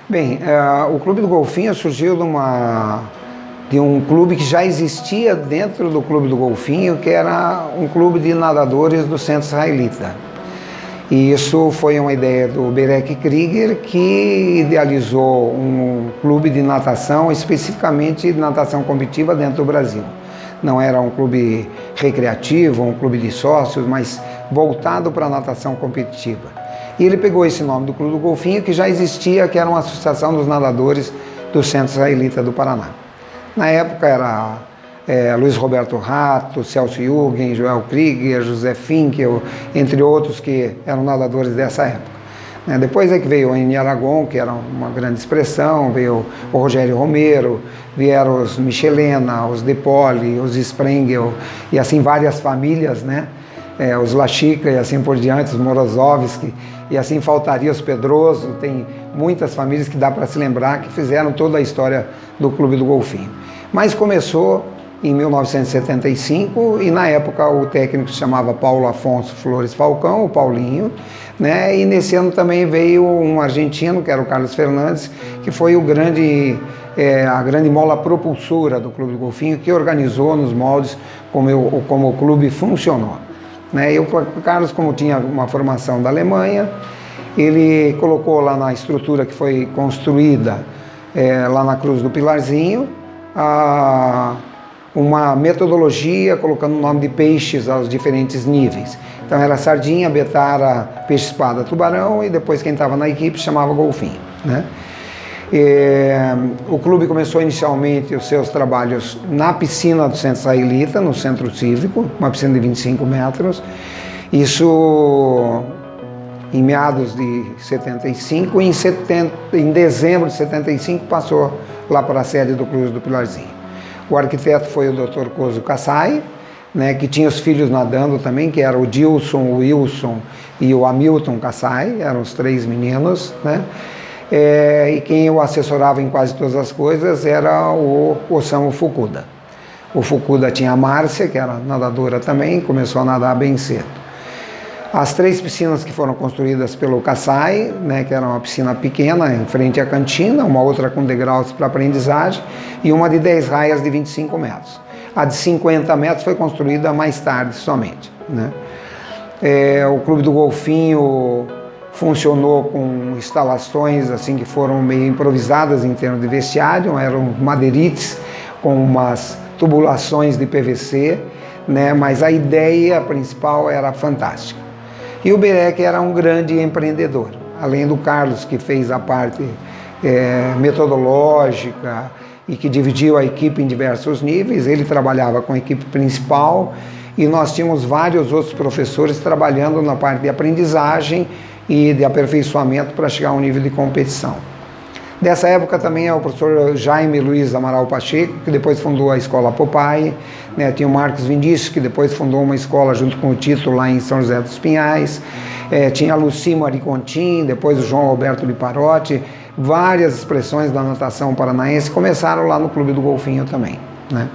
Bem, o Clube do Golfinho surgiu de um clube que já existia dentro do Clube do Golfinho, que era um clube de nadadores do Centro Israelita. E isso foi uma ideia do Berek Krieger, que idealizou um clube de natação, especificamente de natação competitiva dentro do Brasil. Não era um clube recreativo, um clube de sócios, mas voltado para a natação competitiva. E ele pegou esse nome do Clube do Golfinho, que já existia, que era uma associação dos nadadores do Centro Israelita do Paraná. Na época era Luiz Roberto Rato, Celso Jürgen, Joel Krieger, José Finkel, entre outros que eram nadadores dessa época. Depois é que veio o Eni Aragon, que era uma grande expressão, veio o Rogério Romero, vieram os Michelena, os De Poli, os Sprengel, e assim várias famílias, né? Os Lachica e assim por diante, os Morozovski, e assim faltaria os Pedroso. Tem muitas famílias que dá para se lembrar que fizeram toda a história do Clube do Golfinho. Mas começou em 1975 e na época o técnico se chamava Paulo Afonso Flores Falcão, o Paulinho, né? E nesse ano também veio um argentino, que era o Carlos Fernandes, que foi a grande mola propulsora do Clube do Golfinho, que organizou nos moldes como o clube funcionou. E o Carlos, como tinha uma formação da Alemanha, ele colocou lá na estrutura que foi construída lá na Cruz do Pilarzinho, uma metodologia colocando o nome de peixes aos diferentes níveis. Então era sardinha, betara, peixe-espada, tubarão, e depois quem estava na equipe chamava golfinho, né? O clube começou inicialmente os seus trabalhos na piscina do Centro Israelita, no Centro Cívico, uma piscina de 25 metros. Isso em meados de 75, e em dezembro de 75 passou lá para a sede do Cruz do Pilarzinho. O arquiteto foi o Dr. Kozo Kassai, né, que tinha os filhos nadando também, que era o Dilson, o Wilson e o Hamilton Kassai, eram os três meninos, né? E quem o assessorava em quase todas as coisas era o Osamu Fukuda. O Fukuda tinha a Márcia, que era nadadora também, começou a nadar bem cedo. As três piscinas que foram construídas pelo Kassai, né, que era uma piscina pequena em frente à cantina, uma outra com degraus para aprendizagem e uma de 10 raias de 25 metros. A de 50 metros foi construída mais tarde somente, né? O Clube do Golfinho funcionou com instalações assim que foram meio improvisadas em termos de vestiário, eram madeirites com umas tubulações de PVC, né? Mas a ideia principal era fantástica. E o Berek era um grande empreendedor, além do Carlos, que fez a parte metodológica e que dividiu a equipe em diversos níveis. Ele trabalhava com a equipe principal e nós tínhamos vários outros professores trabalhando na parte de aprendizagem e de aperfeiçoamento para chegar a um nível de competição. Dessa época também é o professor Jaime Luiz Amaral Pacheco, que depois fundou a Escola Popeye, né? Tinha o Marcos Vindice, que depois fundou uma escola junto com o Tito lá em São José dos Pinhais, tinha a Luci Maricontin, depois o João Alberto Liparotti, várias expressões da natação paranaense começaram lá no Clube do Golfinho também, né?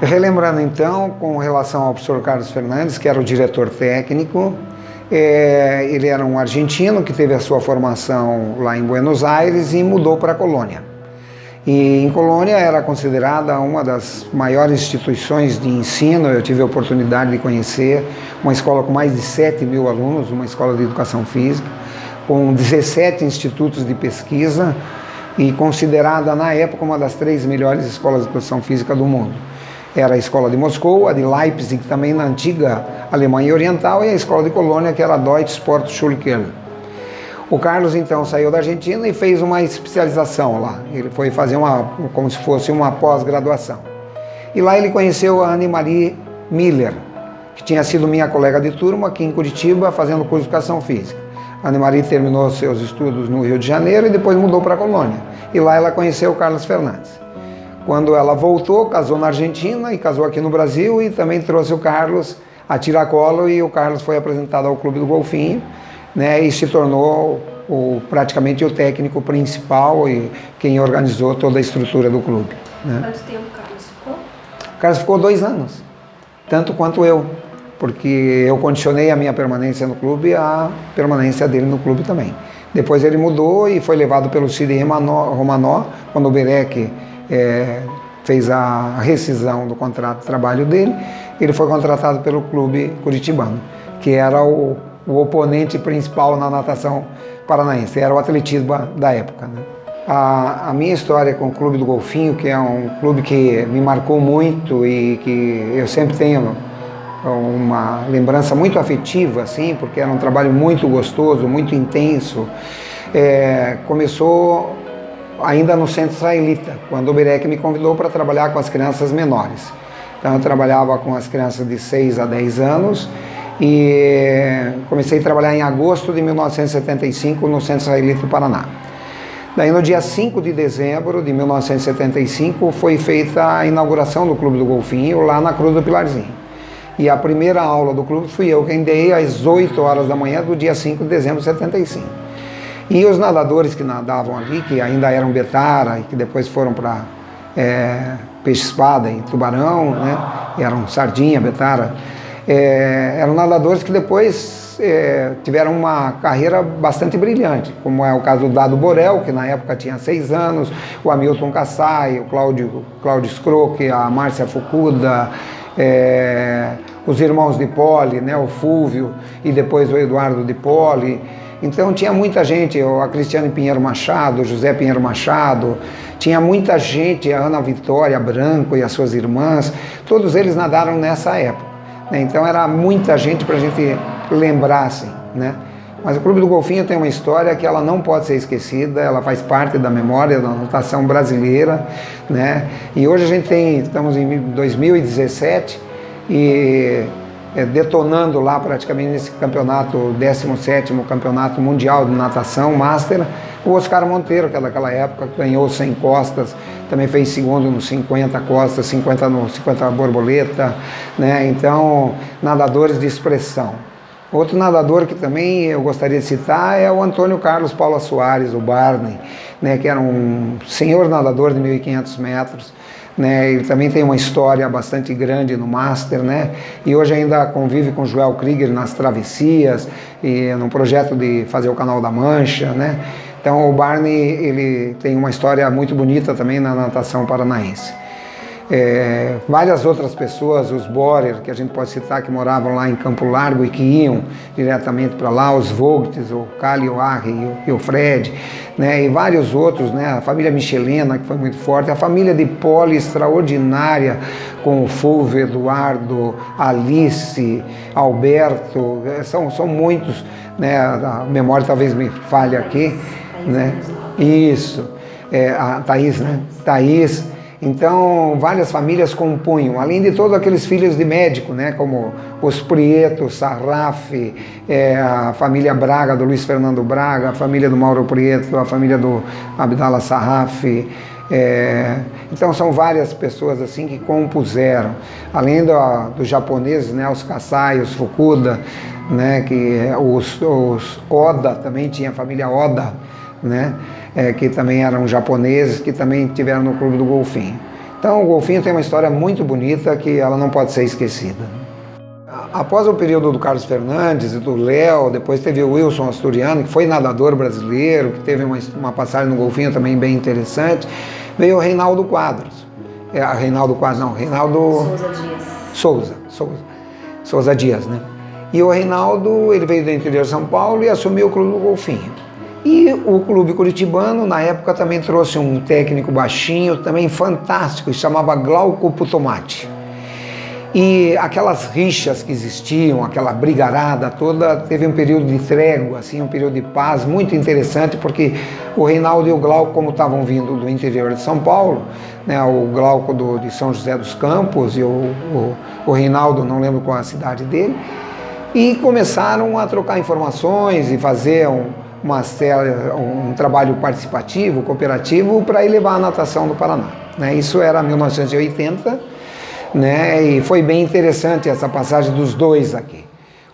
Relembrando então, com relação ao professor Carlos Fernandes, que era o diretor técnico, ele era um argentino que teve a sua formação lá em Buenos Aires e mudou para a Colônia. E em Colônia era considerada uma das maiores instituições de ensino. Eu tive a oportunidade de conhecer uma escola com mais de 7 mil alunos, uma escola de educação física, com 17 institutos de pesquisa e considerada na época uma das 3 melhores escolas de educação física do mundo. Era a escola de Moscou, a de Leipzig, também na antiga Alemanha Oriental, e a escola de Colônia, que era a Deutsche Sportschule Köln. O Carlos, então, saiu da Argentina e fez uma especialização lá. Ele foi fazer como se fosse uma pós-graduação. E lá ele conheceu a Anne-Marie Miller, que tinha sido minha colega de turma aqui em Curitiba, fazendo curso de educação física. A Anne-Marie terminou seus estudos no Rio de Janeiro e depois mudou para a Colônia. E lá ela conheceu o Carlos Fernandes. Quando ela voltou, casou na Argentina e casou aqui no Brasil, e também trouxe o Carlos a tiracolo, e o Carlos foi apresentado ao Clube do Golfinho, né, e se tornou praticamente o técnico principal e quem organizou toda a estrutura do clube, né? Quanto tempo o Carlos ficou? O Carlos ficou 2 anos, tanto quanto eu, porque eu condicionei a minha permanência no clube à permanência dele no clube também. Depois ele mudou e foi levado pelo Cid Romanó, quando o Berec fez a rescisão do contrato de trabalho dele, ele foi contratado pelo clube curitibano, que era o oponente principal na natação paranaense, era o Atletiba da época, né? A minha história com o Clube do Golfinho, que é um clube que me marcou muito e que eu sempre tenho uma lembrança muito afetiva, assim, porque era um trabalho muito gostoso, muito intenso, começou ainda no Centro Israelita, quando o Berec me convidou para trabalhar com as crianças menores. Então eu trabalhava com as crianças de 6 a 10 anos e comecei a trabalhar em agosto de 1975 no Centro Israelita do Paraná. Daí no dia 5 de dezembro de 1975 foi feita a inauguração do Clube do Golfinho lá na Cruz do Pilarzinho. E a primeira aula do clube fui eu quem dei às 8 horas da manhã do dia 5 de dezembro de 75. E os nadadores que nadavam ali, que ainda eram betara e que depois foram para peixe-espada e tubarão, né? Eram sardinha, betara, eram nadadores que depois tiveram uma carreira bastante brilhante, como é o caso do Dado Borel, que na época tinha 6 anos, o Hamilton Kassai, o Cláudio Scroque, a Márcia Fukuda, os irmãos de Poli, né, o Fúvio e depois o Eduardo de Poli. Então tinha muita gente, a Cristiane Pinheiro Machado, o José Pinheiro Machado, tinha muita gente, a Ana Vitória Branco e as suas irmãs, todos eles nadaram nessa época, né? Então era muita gente para a gente lembrar, assim, né? Mas o Clube do Golfinho tem uma história que ela não pode ser esquecida, ela faz parte da memória da natação brasileira, né? E hoje a gente estamos em 2017 e detonando lá praticamente nesse campeonato, 17º Campeonato Mundial de Natação Master, o Oscar Monteiro, que é daquela época, ganhou 100 costas, também fez segundo no 50 costas, 50 no 50 borboleta, né? Então, nadadores de expressão. Outro nadador que também eu gostaria de citar é o Antônio Carlos Paula Soares, o Barney, né, que era um senhor nadador de 1.500 metros, né, ele também tem uma história bastante grande no Master, né, e hoje ainda convive com o Joel Krieger nas travessias e no projeto de fazer o Canal da Mancha, né. Então o Barney, ele tem uma história muito bonita também na natação paranaense. Várias outras pessoas, os Borer, que a gente pode citar, que moravam lá em Campo Largo e que iam diretamente para lá, os Vogts, o Cali, o Arre e o Fred, né, e vários outros, né, a família Michelena, que foi muito forte, a família de Poli extraordinária, com o Fulvio, Eduardo, Alice, Alberto, são muitos, né, a memória talvez me falhe aqui, né, isso, a Thaís, né, Thaís. Então, várias famílias compunham, além de todos aqueles filhos de médico, né, como os Prieto, Sarraf, a família Braga, do Luiz Fernando Braga, a família do Mauro Prieto, a família do Abdallah Sarraf. Então, são várias pessoas assim que compuseram, além dos japoneses, né, os Kassai, os Fukuda, né, que os Oda, também tinha a família Oda, né, que também eram japoneses, que também tiveram no Clube do Golfinho. Então o Golfinho tem uma história muito bonita que ela não pode ser esquecida. Após o período do Carlos Fernandes e do Léo, depois teve o Wilson Asturiano, que foi nadador brasileiro, que teve uma passagem no Golfinho também bem interessante, veio o Reinaldo Quadros. Reinaldo Souza Dias, né? E o Reinaldo, ele veio do interior de São Paulo e assumiu o Clube do Golfinho. E o clube curitibano, na época, também trouxe um técnico baixinho, também fantástico, que se chamava Glauco Putomati. E aquelas rixas que existiam, aquela brigarada toda, teve um período de trégua, assim, um período de paz muito interessante, porque o Reinaldo e o Glauco, como estavam vindo do interior de São Paulo, né, o Glauco de São José dos Campos e o Reinaldo, não lembro qual a cidade dele, e começaram a trocar informações e fazer um trabalho participativo, cooperativo, para elevar a natação do Paraná, né? Isso era 1980, né? E foi bem interessante essa passagem dos dois aqui.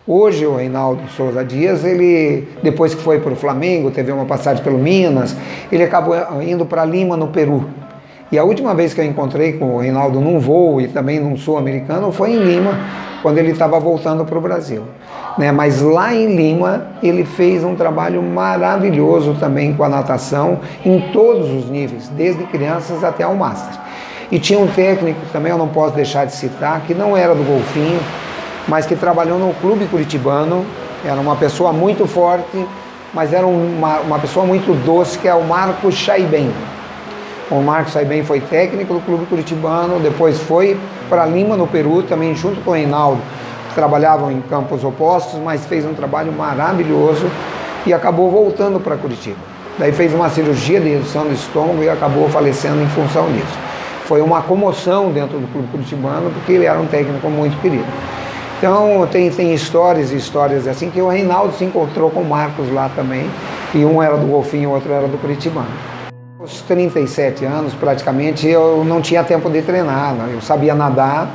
Hoje o Reinaldo Souza Dias, ele, depois que foi para o Flamengo, teve uma passagem pelo Minas, ele acabou indo para Lima, no Peru. E a última vez que eu encontrei com o Reinaldo num voo e também num sul-americano foi em Lima, quando ele estava voltando para o Brasil. Né? Mas lá em Lima, ele fez um trabalho maravilhoso também com a natação, em todos os níveis, desde crianças até ao Master. E tinha um técnico também, eu não posso deixar de citar, que não era do golfinho, mas que trabalhou no Clube Curitibano, era uma pessoa muito forte, mas era uma pessoa muito doce, que é o Marcos Chaibem. O Marcos Chaibem foi técnico do Clube Curitibano, depois foi para Lima, no Peru, também junto com o Reinaldo, que trabalhavam em campos opostos, mas fez um trabalho maravilhoso e acabou voltando para Curitiba. Daí fez uma cirurgia de redução do estômago e acabou falecendo em função disso. Foi uma comoção dentro do Clube Curitibano, porque ele era um técnico muito querido. Então tem histórias e histórias assim, que o Reinaldo se encontrou com o Marcos lá também, e um era do golfinho, o outro era do Curitibano. Aos 37 anos, praticamente, eu não tinha tempo de treinar, né? Eu sabia nadar,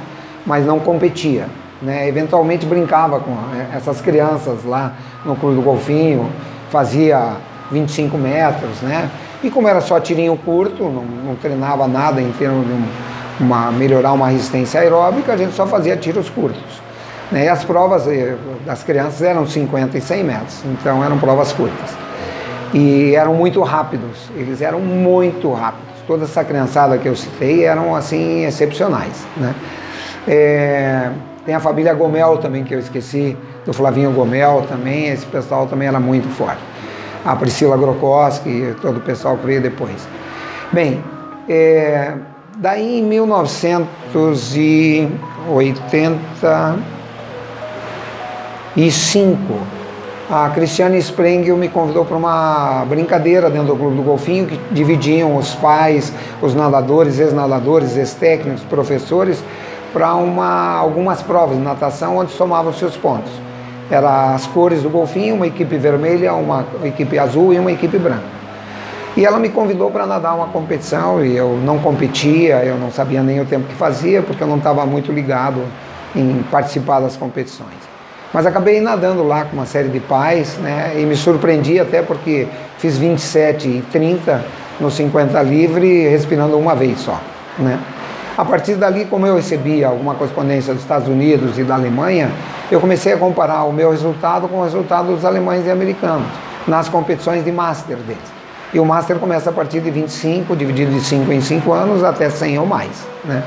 mas não competia, né? Eventualmente brincava com essas crianças lá no Clube do Golfinho, fazia 25 metros, né? E como era só tirinho curto, não treinava nada em termos de melhorar uma resistência aeróbica, a gente só fazia tiros curtos. E as provas das crianças eram 50 e 100 metros, então eram provas curtas. E eram muito rápidos, eles eram muito rápidos. Toda essa criançada que eu citei eram, assim, excepcionais, né? Tem a família Gomel também, que eu esqueci, do Flavinho Gomel também, esse pessoal também era muito forte. A Priscila Grokoski, todo o pessoal que veio depois. Bem, daí em 1985, a Cristiane Sprengel me convidou para uma brincadeira dentro do Clube do Golfinho, que dividiam os pais, os nadadores, ex-técnicos, professores, para algumas provas de natação, onde somavam seus pontos. Era as cores do golfinho, uma equipe vermelha, uma equipe azul e uma equipe branca. E ela me convidou para nadar uma competição, e eu não competia, eu não sabia nem o tempo que fazia, porque eu não estava muito ligado em participar das competições. Mas acabei nadando lá com uma série de pais, né? E me surpreendi até porque fiz 27 e 30 no 50 livre, respirando uma vez só, né? A partir dali, como eu recebia alguma correspondência dos Estados Unidos e da Alemanha, eu comecei a comparar o meu resultado com o resultado dos alemães e americanos nas competições de Master deles. E o Master começa a partir de 25, dividido de 5 em 5 anos, até 100 ou mais, né?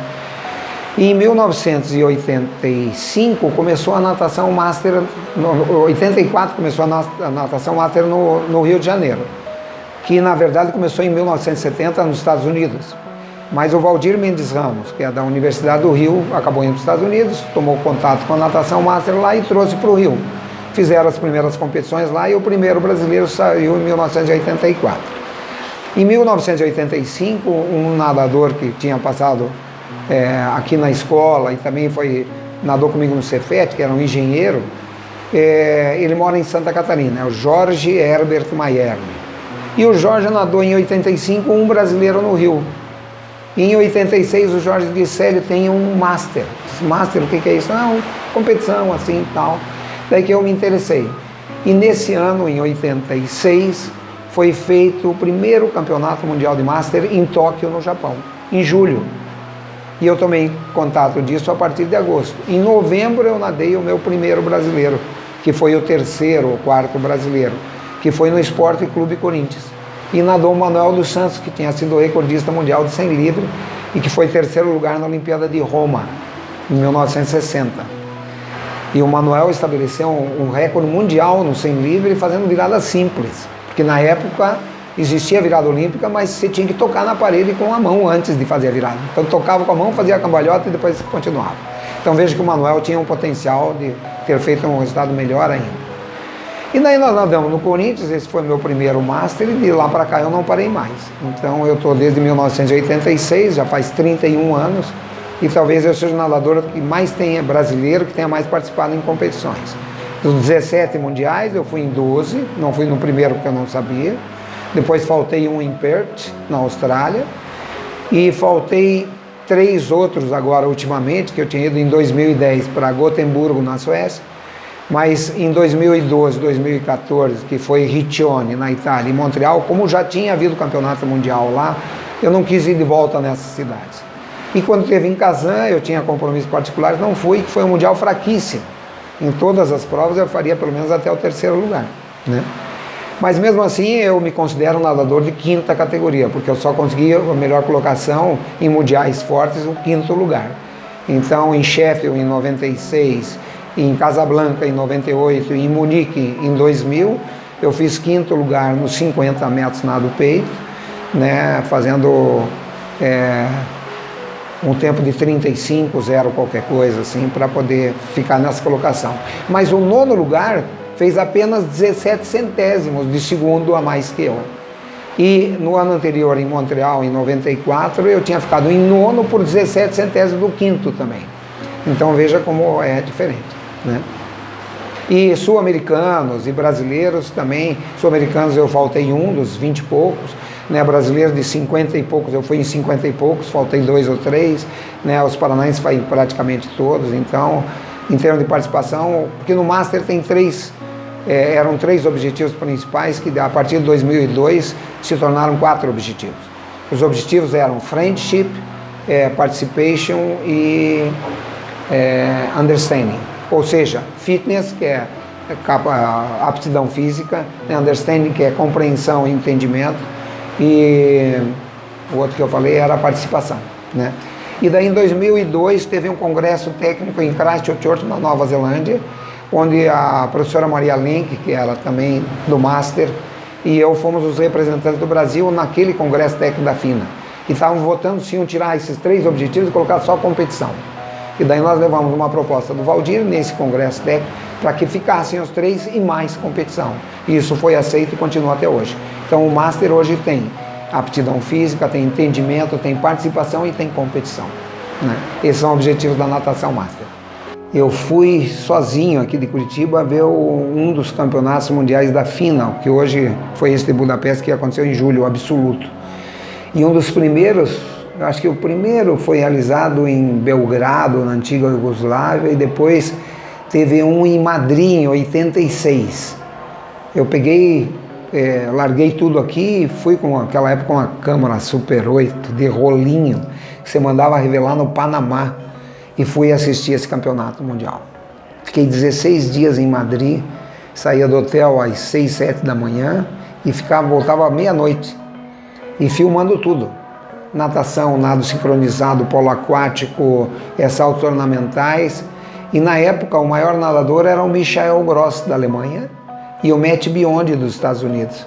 E em 1985 começou a natação Master, 84 começou a natação Master no Rio de Janeiro, que na verdade começou em 1970 nos Estados Unidos. Mas o Valdir Mendes Ramos, que é da Universidade do Rio, acabou indo para os Estados Unidos, tomou contato com a natação Master lá e trouxe para o Rio. Fizeram as primeiras competições lá e o primeiro brasileiro saiu em 1984. Em 1985, um nadador que tinha passado aqui na escola e também nadou comigo no Cefet, que era um engenheiro, ele mora em Santa Catarina, é o Jorge Herbert Maierle. E o Jorge nadou em 85 um brasileiro no Rio. Em 86 o Jorge disse: ele tem um Master. Master, o que é isso? Não, competição assim e tal. Daí que eu me interessei. E nesse ano, em 86, foi feito o primeiro campeonato mundial de Master em Tóquio, no Japão, em julho. E eu tomei contato disso a partir de agosto. Em novembro eu nadei o meu primeiro brasileiro, que foi o terceiro ou quarto brasileiro, que foi no Esporte Clube Corinthians. E nadou o Manuel dos Santos, que tinha sido recordista mundial de 100 livre e que foi terceiro lugar na Olimpíada de Roma, em 1960. E o Manuel estabeleceu um recorde mundial no 100 livre fazendo virada simples, porque na época existia a virada olímpica, mas você tinha que tocar na parede com a mão antes de fazer a virada. Então tocava com a mão, fazia a cambalhota e depois continuava. Então veja que o Manuel tinha um potencial de ter feito um resultado melhor ainda. E daí nós nadamos no Corinthians, esse foi meu primeiro Master, e de lá para cá eu não parei mais. Então eu estou desde 1986, já faz 31 anos, e talvez eu seja o nadador que mais tenha, brasileiro, que tenha mais participado em competições. Dos 17 mundiais, eu fui em 12, não fui no primeiro porque eu não sabia. Depois faltei um em Perth, na Austrália, e faltei 3 outros agora ultimamente, que eu tinha ido em 2010 para Gotemburgo, na Suécia, mas em 2012, 2014, que foi Riccione, na Itália, e Montreal, como já tinha havido campeonato mundial lá, eu não quis ir de volta nessas cidades. E quando teve em Kazan, eu tinha compromissos particulares, não fui, que foi um mundial fraquíssimo. Em todas as provas eu faria pelo menos até o 3º lugar, né? Mas mesmo assim eu me considero um nadador de 5ª categoria, porque eu só consegui a melhor colocação em mundiais fortes, o 5º lugar. Então em Sheffield em 96, em Casablanca em 98 e em Munique em 2000, eu fiz 5º lugar nos 50 metros nado peito, né, fazendo um tempo de 35,0 qualquer coisa assim, para poder ficar nessa colocação. Mas o 9º lugar fez apenas 17 centésimos de segundo a mais que eu. E no ano anterior, em Montreal, em 94, eu tinha ficado em 9º por 17 centésimos do 5º também. Então veja como é diferente, né? E sul-americanos e brasileiros também. Sul-americanos eu faltei um dos 20 e poucos, né? Brasileiros de 50 e poucos, eu fui em 50 e poucos, faltei 2 ou 3, né? Os paranaenses foi praticamente todos. Então, em termos de participação, porque no Master tem eram 3 objetivos principais que a partir de 2002 se tornaram 4 objetivos. Os objetivos eram Friendship, Participation e Understanding. Ou seja, Fitness, que é aptidão física, Understanding, que é compreensão e entendimento, e o outro que eu falei era a participação, né? E daí em 2002 teve um congresso técnico em Christchurch, na Nova Zelândia, onde a professora Maria Lenk, que era também do Master, e eu fomos os representantes do Brasil naquele congresso técnico da FINA. E estavam votando se iam tirar esses 3 objetivos e colocar só competição. E daí nós levamos uma proposta do Valdir nesse congresso técnico para que ficassem os 3 e mais competição. E isso foi aceito e continua até hoje. Então o Master hoje tem aptidão física, tem entendimento, tem participação e tem competição, né? Esses são objetivos da natação Master. Eu fui sozinho aqui de Curitiba ver um dos campeonatos mundiais da FINA, que hoje foi esse de Budapeste, que aconteceu em julho, o absoluto. E um dos primeiros, acho que o primeiro foi realizado em Belgrado, na antiga Iugoslávia, e depois teve um em Madrid, em 86. Eu peguei, larguei tudo aqui e fui com aquela época uma câmera Super 8 de rolinho, que você mandava revelar no Panamá, e fui assistir esse campeonato mundial. Fiquei 16 dias em Madrid, saía do hotel às 6, 7 da manhã e voltava à meia-noite, e filmando tudo. Natação, nado sincronizado, polo aquático, saltos ornamentais. E na época o maior nadador era o Michael Gross, da Alemanha, e o Matt Biondi, dos Estados Unidos.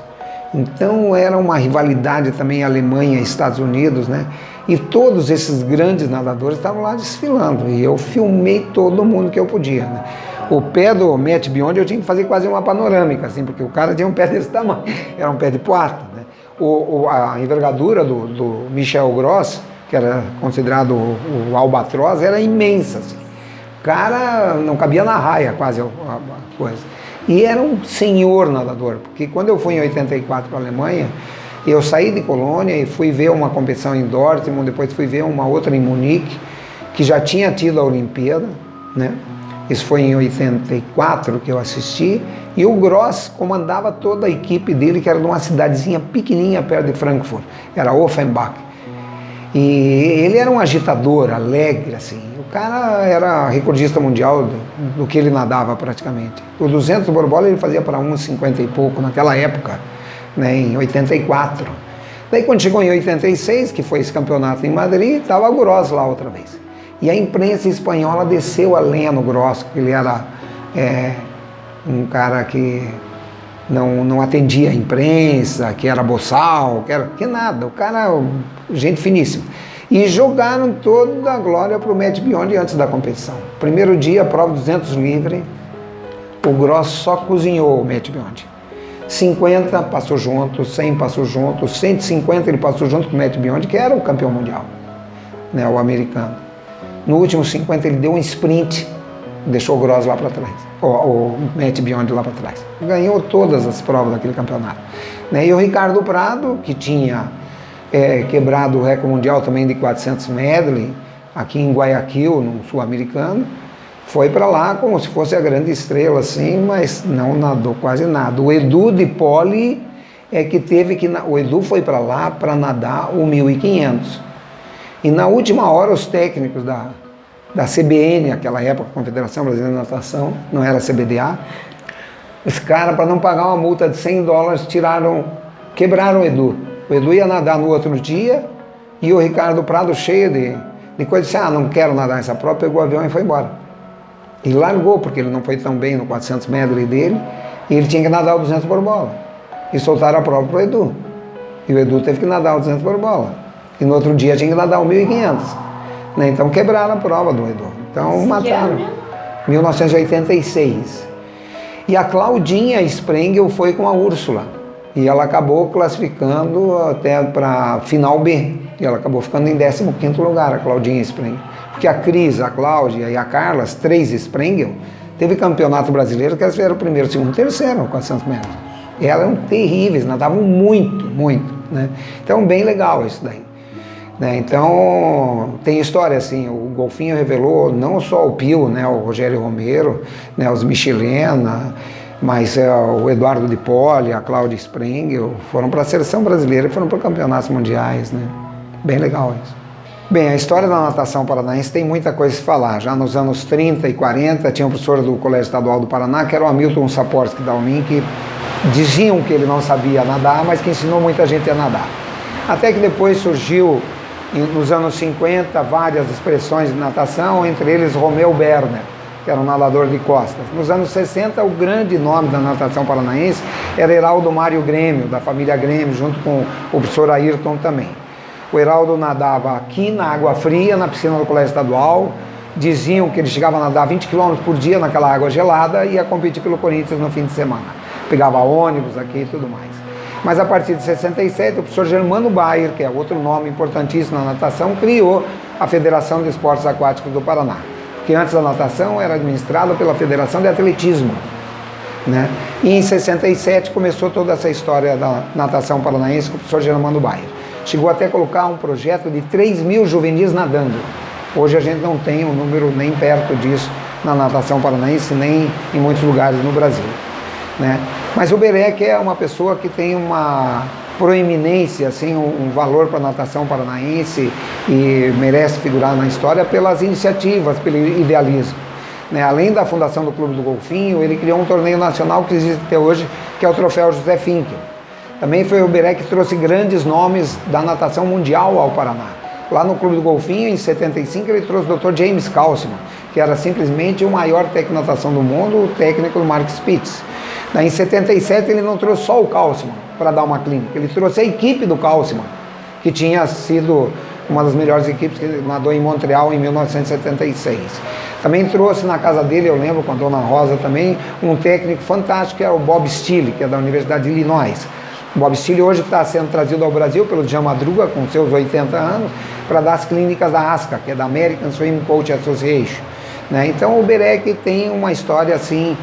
Então era uma rivalidade também Alemanha e Estados Unidos, né? E todos esses grandes nadadores estavam lá desfilando, e eu filmei todo mundo que eu podia, né? O pé do Matt Biondi eu tinha que fazer quase uma panorâmica, assim, porque o cara tinha um pé desse tamanho, era um pé de poata, né? A envergadura do Michael Gross, que era considerado o albatroz, era imensa, assim. O cara não cabia na raia quase a coisa. E era um senhor nadador, porque quando eu fui em 84 para a Alemanha, eu saí de Colônia e fui ver uma competição em Dortmund, depois fui ver uma outra em Munique, que já tinha tido a Olimpíada, né? Isso foi em 84 que eu assisti, e o Gross comandava toda a equipe dele, que era de uma cidadezinha pequenininha perto de Frankfurt, era Offenbach. E ele era um agitador, alegre, assim. O cara era recordista mundial do que ele nadava praticamente. O 200 borbola ele fazia para 1,50 e pouco naquela época, né, em 84. Daí quando chegou em 86, que foi esse campeonato em Madrid, estava o Gross lá outra vez. E a imprensa espanhola desceu a lenha no Gross, porque ele era um cara que não atendia a imprensa, que era boçal, que nada, o cara, gente finíssima. E jogaram toda a glória para o Matt Biondi antes da competição. Primeiro dia, prova 200 livre, o Gross só cozinhou o Matt Biondi. 50 passou junto, 100 passou junto, 150 ele passou junto com o Matt Biondi, que era o campeão mundial, né, o americano. No último 50 ele deu um sprint, deixou o Gross lá para trás, o Matt Biondi lá para trás. Ganhou todas as provas daquele campeonato, né? E o Ricardo Prado, que tinha quebrado o recorde mundial também de 400 medley, aqui em Guayaquil, no sul-americano, foi para lá como se fosse a grande estrela, assim, mas não nadou quase nada. O Edu de Poli o Edu foi para lá para nadar o 1.500. E na última hora os técnicos da CBN, aquela época, Confederação Brasileira de Natação, não era CBDA, os caras, para não pagar uma multa de $100, quebraram o Edu. O Edu ia nadar no outro dia e o Ricardo Prado, cheio de coisa, disse, não quero nadar essa prova, pegou o avião e foi embora. E largou, porque ele não foi tão bem no 400 medley dele, e ele tinha que nadar o 200 por bola. E soltaram a prova para o Edu. E o Edu teve que nadar o 200 por bola. E no outro dia tinha que nadar o 1.500. Né? Então quebraram a prova do Edu. Então mataram. 1986. E a Claudinha Sprengel foi com a Úrsula. E ela acabou classificando até para final B. E ela acabou ficando em 15º lugar, a Claudinha Sprengel. Porque a Cris, a Cláudia e a Carla, as 3 Sprengel, teve campeonato brasileiro que elas fizeram o primeiro, segundo, terceiro, 400 metros. E elas eram terríveis, nadavam muito, muito. Né? Então, bem legal isso daí. Né? Então, tem história assim, o Golfinho revelou não só o Pio, né, o Rogério Romero, né, os Michelena, mas o Eduardo Di Poli, a Cláudia Sprengel, foram para a seleção brasileira e foram para campeonatos mundiais. Né? Bem legal isso. Bem, a história da natação paranaense tem muita coisa a se falar. Já nos anos 30 e 40, tinha um professor do Colégio Estadual do Paraná, que era o Hamilton Saporsky Dalmin, que diziam que ele não sabia nadar, mas que ensinou muita gente a nadar. Até que depois surgiu, nos anos 50, várias expressões de natação, entre eles Romeu Berner, que era um nadador de costas. Nos anos 60, o grande nome da natação paranaense era Heraldo Mário Grêmio, da família Grêmio, junto com o professor Ayrton também. O Heraldo nadava aqui na água fria, na piscina do Colégio Estadual. Diziam que ele chegava a nadar 20 km por dia naquela água gelada e ia competir pelo Corinthians no fim de semana. Pegava ônibus aqui e tudo mais. Mas a partir de 67, o professor Germano Bayer, que é outro nome importantíssimo na natação, criou a Federação de Esportes Aquáticos do Paraná. Que antes a natação era administrada pela Federação de Atletismo. Né? E em 67 começou toda essa história da natação paranaense com o professor Germano Bayer. Chegou até a colocar um projeto de 3.000 juvenis nadando. Hoje a gente não tem um número nem perto disso na natação paranaense, nem em muitos lugares no Brasil. Né? Mas o Berec é uma pessoa que tem uma proeminência, assim, um valor para a natação paranaense e merece figurar na história pelas iniciativas, pelo idealismo. Né? Além da fundação do Clube do Golfinho, ele criou um torneio nacional que existe até hoje, que é o Troféu José Finkel. Também foi o Berec que trouxe grandes nomes da natação mundial ao Paraná. Lá no Clube do Golfinho, em 75, ele trouxe o Dr. James Kalsman, que era simplesmente o maior técnico de natação do mundo, o técnico do Mark Spitz. Daí, em 77, ele não trouxe só o Kalsman para dar uma clínica, ele trouxe a equipe do Kalsman, que tinha sido uma das melhores equipes que nadou em Montreal em 1976. Também trouxe na casa dele, eu lembro, com a Dona Rosa também, um técnico fantástico, que era o Bob Stille, que é da Universidade de Illinois. O Bob Stille hoje está sendo trazido ao Brasil pelo Jean Madruga, com seus 80 anos, para dar as clínicas da ASCA, que é da American Swimming Coach Association. Né? Então o Berec tem uma história assim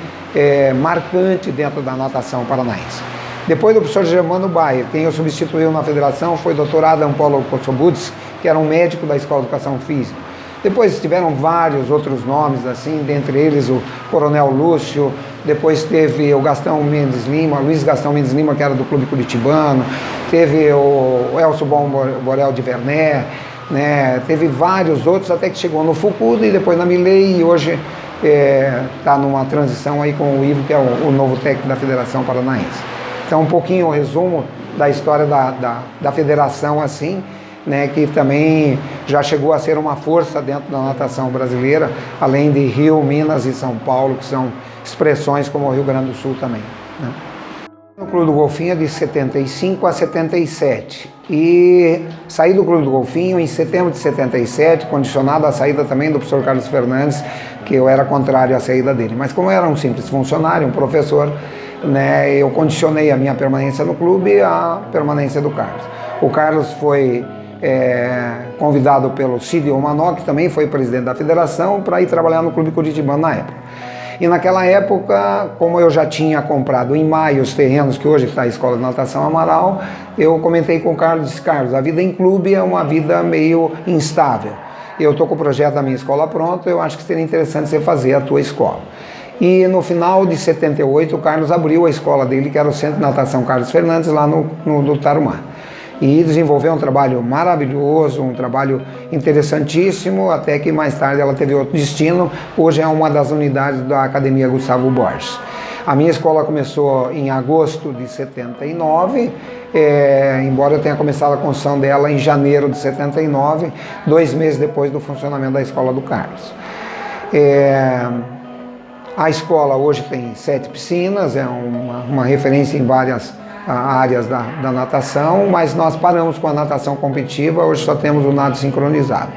marcante dentro da natação paranaense. Depois do professor Germano Bayer, quem o substituiu na federação foi o Dr. Adam Paulo Kossobuts, que era um médico da Escola de Educação Física. Depois tiveram vários outros nomes, assim, dentre eles o Coronel Lúcio, depois teve o Gastão Mendes Lima, Luiz Gastão Mendes Lima, que era do Clube Curitibano, teve o Elcio Borel de Vernet, né? Teve vários outros, até que chegou no Fucudo e depois na Milei, e hoje está numa transição aí com o Ivo, que é o novo técnico da Federação Paranaense. Então, um pouquinho o resumo da história da federação, assim, né, que também já chegou a ser uma força dentro da natação brasileira, além de Rio, Minas e São Paulo, que são expressões como o Rio Grande do Sul também. Né? O Clube do Golfinho é de 75 a 77 e saí do Clube do Golfinho em setembro de 77, condicionado à saída também do professor Carlos Fernandes, que eu era contrário à saída dele. Mas como eu era um simples funcionário, um professor, né, eu condicionei a minha permanência no clube à permanência do Carlos. O Carlos foi convidado pelo Cid Omanó, que também foi presidente da federação, para ir trabalhar no Clube Curitibano na época. E naquela época, como eu já tinha comprado em maio os terrenos que hoje está a Escola de Natação Amaral, eu comentei com o Carlos, disse: Carlos, a vida em clube é uma vida meio instável. Eu estou com o projeto da minha escola pronto, eu acho que seria interessante você fazer a tua escola. E no final de 78, o Carlos abriu a escola dele, que era o Centro de Natação Carlos Fernandes, lá no Tarumã. e desenvolveu um trabalho maravilhoso, um trabalho interessantíssimo, até que mais tarde ela teve outro destino. Hoje é uma das unidades da Academia Gustavo Borges. A minha escola começou em agosto de 79, embora eu tenha começado a construção dela em janeiro de 79, 2 meses depois do funcionamento da Escola do Carlos. A escola hoje tem 7 piscinas, é uma referência em várias áreas da natação, mas nós paramos com a natação competitiva, hoje só temos o nado sincronizado.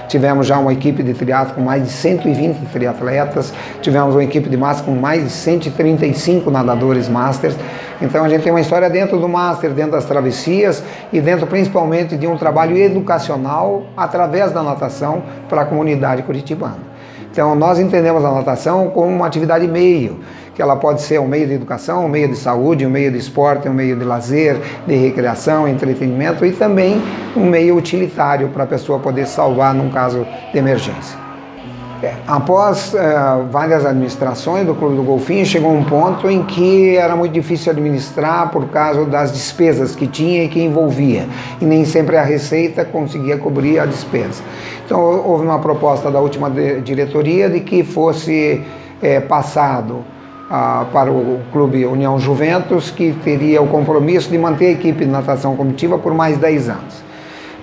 Tivemos já uma equipe de triatlo com mais de 120 triatletas, tivemos uma equipe de Master com mais de 135 nadadores Masters. Então a gente tem uma história dentro do Master, dentro das travessias e dentro principalmente de um trabalho educacional através da natação para a comunidade curitibana. Então nós entendemos a natação como uma atividade meio, que ela pode ser um meio de educação, um meio de saúde, um meio de esporte, um meio de lazer, de recreação, entretenimento e também um meio utilitário para a pessoa poder salvar num caso de emergência. Após várias administrações do Clube do Golfinho, chegou um ponto em que era muito difícil administrar por causa das despesas que tinha e que envolvia, e nem sempre a receita conseguia cobrir a despesa. Então houve uma proposta da última diretoria de que fosse passado para o Clube União Juventus, que teria o compromisso de manter a equipe de natação comitiva por mais 10 anos.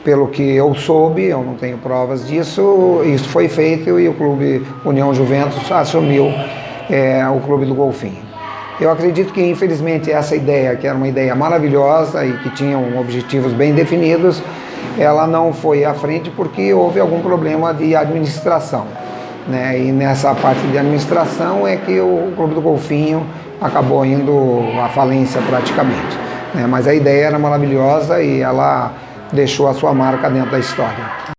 Pelo que eu soube, eu não tenho provas disso, isso foi feito e o Clube União Juventus assumiu o Clube do Golfinho. Eu acredito que, infelizmente, essa ideia, que era uma ideia maravilhosa e que tinha objetivos bem definidos, ela não foi à frente porque houve algum problema de administração, né? E nessa parte de administração é que o Clube do Golfinho acabou indo à falência praticamente, né? Mas a ideia era maravilhosa e ela deixou a sua marca dentro da história.